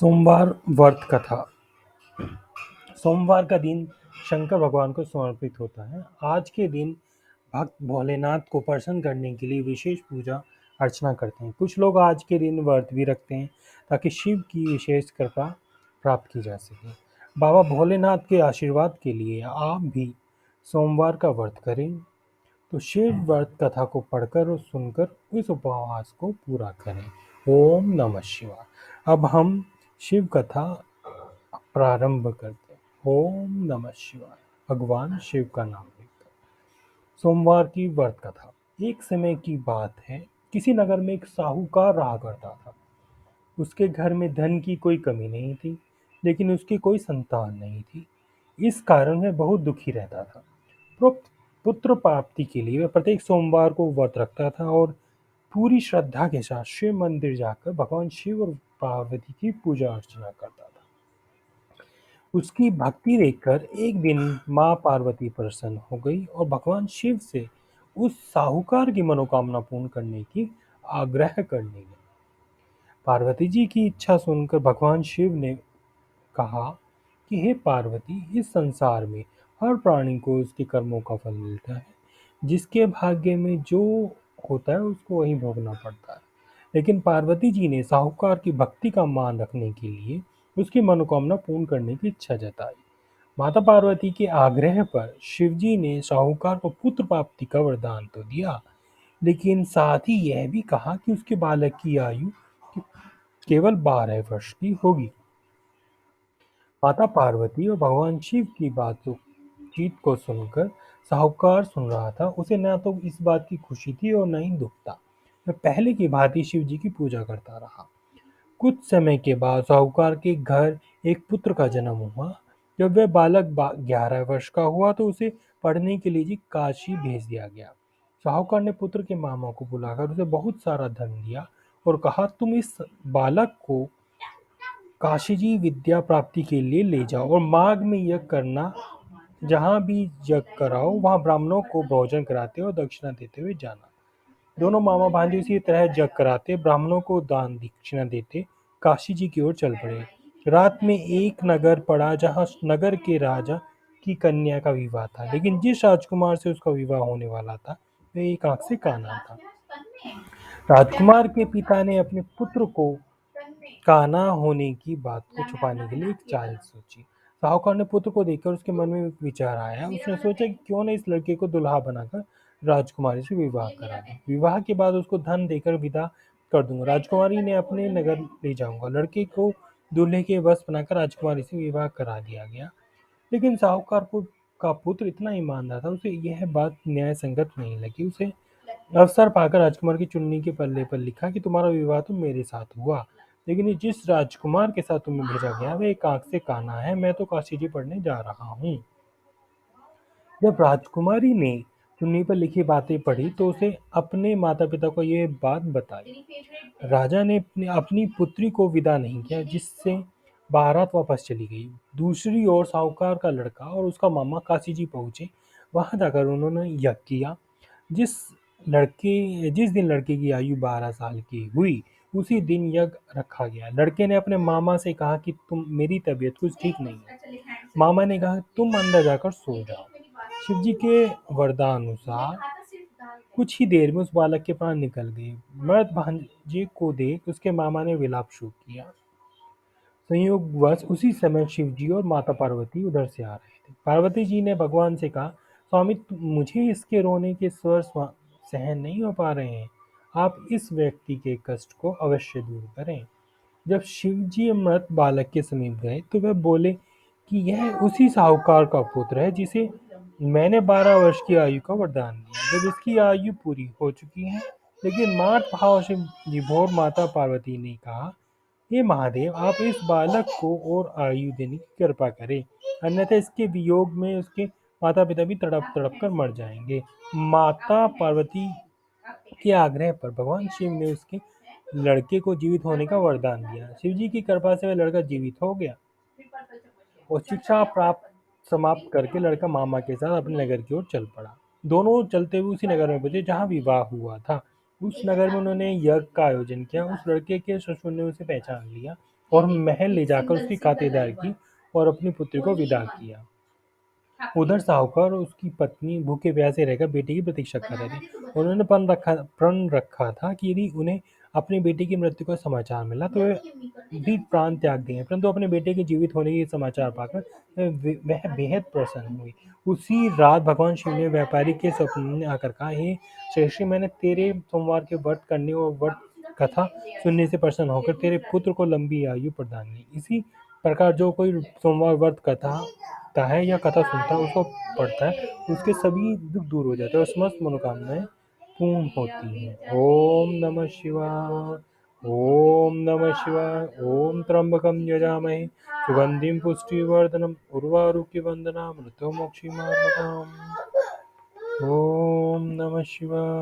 सोमवार व्रत कथा। सोमवार का दिन शंकर भगवान को समर्पित होता है। आज के दिन भक्त भोलेनाथ को प्रसन्न करने के लिए विशेष पूजा अर्चना करते हैं। कुछ लोग आज के दिन व्रत भी रखते हैं ताकि शिव की विशेष कृपा प्राप्त की जा सके। बाबा भोलेनाथ के आशीर्वाद के लिए आप भी सोमवार का व्रत करें तो शिव व्रत कथा को पढ़कर और सुनकर इस उपवास को पूरा करें। ओम नमः शिवाय। अब हम शिव कथा प्रारंभ करते हैं। ओम नमः शिवाय। भगवान शिव का नाम लेकर सोमवार की व्रत कथा। एक समय की बात है, किसी नगर में एक साहूकार रहा करता था। उसके घर में धन की कोई कमी नहीं थी, लेकिन उसकी कोई संतान नहीं थी। इस कारण वह बहुत दुखी रहता था। पुत्र प्राप्ति के लिए वह प्रत्येक सोमवार को व्रत रखता था और पूरी श्रद्धा के साथ शिव मंदिर जाकर भगवान शिव और पार्वती की पूजा अर्चना करता था। उसकी भक्ति देखकर एक दिन माँ पार्वती प्रसन्न हो गई और भगवान शिव से उस साहूकार की मनोकामना पूर्ण करने की आग्रह करने लगी। पार्वती जी की इच्छा सुनकर भगवान शिव ने कहा कि हे पार्वती, इस संसार में हर प्राणी को उसके कर्मों का फल मिलता है। जिसके भाग्य में जो होता है उसको वही भोगना पड़ता है। लेकिन पार्वती जी ने साहूकार की भक्ति का मान रखने के लिए उसकी मनोकामना पूर्ण करने की इच्छा जताई। माता पार्वती के आग्रह पर शिवजी ने साहूकार को पुत्र प्राप्ति का वरदान तो दिया, लेकिन साथ ही यह भी कहा कि उसके बालक की आयु केवल 12 वर्ष की होगी। माता पार्वती और भगवान शिव की बातचीत को सुनकर साहूकार सुन रहा था। उसे न तो इस बात की खुशी थी और न ही दुख था। वह पहले की भांति शिव जी की पूजा करता रहा। कुछ समय के बाद साहूकार के घर एक पुत्र का जन्म हुआ। जब वह बालक 11 वर्ष का हुआ तो उसे पढ़ने के लिए जी काशी भेज दिया गया। साहूकार ने पुत्र के मामा को बुलाकर उसे बहुत सारा धन दिया और कहा, तुम इस बालक को काशी जी विद्या प्राप्ति के लिए ले जाओ और माघ में यज्ञ करना। जहाँ भी यज्ञ कराओ वहाँ ब्राह्मणों को भोजन कराते और दक्षिणा देते हुए जाना। दोनों मामा भांजे उसी तरह यज्ञ कराते, ब्राह्मणों को दान दक्षिणा देते काशी जी की ओर चल पड़े। रात में एक नगर पड़ा जहाँ नगर के राजा की कन्या का विवाह था, लेकिन जिस राजकुमार से उसका विवाह होने वाला था वह एक आंख से काना था। राजकुमार के पिता ने अपने पुत्र को काना होने की बात को छुपाने के लिए एक चाल सोची। साहूकार ने पुत्र को देखकर उसके मन में एक विचार आया। उसने सोचा कि क्यों न इस लड़के को दुल्हा बनाकर राजकुमारी से विवाह करा दूं। विवाह के बाद उसको धन देकर विदा कर दूंगा। राजकुमारी ने अपने नगर ले जाऊंगा। लड़के को दूल्हे के वश बनाकर राजकुमारी से विवाह करा दिया गया। लेकिन साहूकार को का पुत्र इतना ईमानदार था, उसे यह बात न्याय संगत नहीं लगी। उसे अवसर पाकर राजकुमार की चुन्नी के पल्ले पर लिखा कि तुम्हारा विवाह तो मेरे साथ हुआ, लेकिन ये जिस राजकुमार के साथ तुम्हें भेजा गया वह एक आंख से काना है। मैं तो काशी जी पढ़ने जा रहा हूँ। जब राजकुमारी ने चुन्नी पर लिखी बातें पढ़ी तो उसे अपने माता पिता को यह बात बताई। राजा ने अपनी पुत्री को विदा नहीं किया, जिससे बारात वापस चली गई। दूसरी ओर साहूकार का लड़का और उसका मामा काशी जी पहुंचे। वहां जाकर उन्होंने यज्ञ किया। जिस जिस दिन लड़के की आयु 12 साल की हुई उसी दिन यज्ञ रखा गया। लड़के ने अपने मामा से कहा कि तुम मेरी तबीयत कुछ ठीक नहीं है। मामा ने कहा तुम अंदर जाकर सो जाओ। शिवजी के वरदानुसार कुछ ही देर में उस बालक के प्राण निकल गए। मर्द भांजे को देख उसके मामा ने विलाप शुरू किया। संयोगवश उसी समय शिवजी और माता पार्वती उधर से आ रहे थे। पार्वती जी ने भगवान से कहा, स्वामी मुझे इसके रोने के स्वर सहन नहीं हो पा रहे हैं। आप इस व्यक्ति के कष्ट को अवश्य दूर करें। जब शिवजी मृत बालक के समीप गए तो वह बोले कि यह उसी साहूकार का पुत्र है जिसे मैंने 12 वर्ष की आयु का वरदान दिया। जब इसकी आयु पूरी हो चुकी है, लेकिन मात भाव से विभोर माता पार्वती ने कहा, हे महादेव, आप इस बालक को और आयु देने की कृपा करें, अन्यथा इसके वियोग में उसके माता पिता भी तड़प तड़प कर मर जाएंगे। माता पार्वती के आग्रह पर भगवान शिव ने उसके लड़के को जीवित होने का वरदान दिया। शिव जी की कृपा से वह लड़का जीवित हो गया और शिक्षा प्राप्त समाप्त करके लड़का मामा के साथ अपने नगर की ओर चल पड़ा। दोनों चलते हुए उसी नगर में पहुंचे जहाँ विवाह हुआ था। उस नगर में उन्होंने यज्ञ का आयोजन किया। उस लड़के के ससुर ने उसे पहचान लिया और महल ले जाकर उसकी खातिरदारी की और अपनी पुत्री को विदा किया। उधर साहूकार और उसकी पत्नी भूखे प्यासे रहकर बेटे की प्रतीक्षा कर रहे थे। उन्होंने प्रण रखा था कि यदि उन्हें अपने बेटे की मृत्यु का समाचार मिला तो वे भी प्राण त्याग देंगे, परंतु अपने बेटे के जीवित होने के समाचार पाकर वह बेहद प्रसन्न हुई। उसी रात भगवान शिव ने व्यापारी के स्वप्न में आकर कहा, हे श्रेष्ठी, मैंने तेरे सोमवार के व्रत करने और व्रत कथा सुनने से प्रसन्न होकर तेरे पुत्र को लंबी आयु प्रदान की। इसी प्रकार जो कोई सोमवार व्रत कथा है या कथा सुनता है, उसको पढ़ता है, उसके सभी दुख दूर हो जाते हैं और समस्त मनोकामनाएं पूर्ण होती हैं। ओम नमः शिवाय। ओम नमः शिवाय। ओम त्र्यंबकं यजामहे सुगंधिं पुष्टिवर्धनम् उर्वारुकवंदना मृत्युमोक्षीमामृताम्। ओम नमः शिवाय।